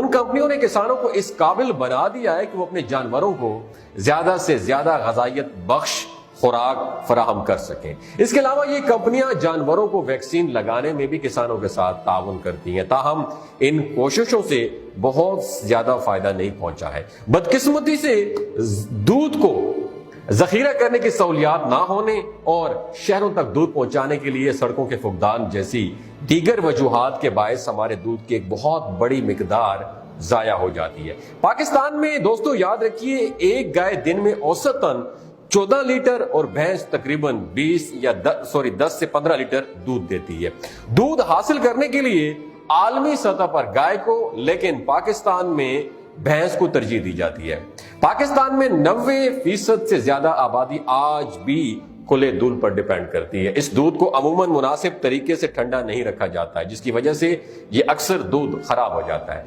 उन कंपनियों ने किसानों को इस काबिल बना दिया है कि वो अपने जानवरों को ज्यादा से ज्यादा ग़िज़ाइयत बख्श खुराक फराहम कर सकें। इसके अलावा ये कंपनियां जानवरों को वैक्सीन लगाने में भी किसानों के साथ ताउन करती हैं, ताहम इन कोशिशों से बहुत ज्यादा फायदा नहीं पहुंचा है। बदकिस्मती से दूध को जखीरा करने की सहूलियात ना होने और शहरों तक दूध पहुंचाने के लिए सड़कों के फुकदान जैसी दीगर वजूहात के बायस हमारे दूध की एक बहुत बड़ी मिकदार जाया हो जाती है। पाकिस्तान में दोस्तों याद रखिए, एक गाय दिन में औसतन 14 लीटर और भैंस तकरीबन 10 से 15 लीटर दूध देती है। दूध हासिल करने के लिए आलमी सतह पर गाय को, लेकिन पाकिस्तान में भैंस को तरजीह दी जाती है। पाकिस्तान में 90% से ज्यादा आबादी आज भी खुले दूध पर डिपेंड करती है। इस दूध को अमूमन मुनासिब तरीके से ठंडा नहीं रखा जाता है, जिसकी वजह से यह अक्सर दूध खराब हो जाता है।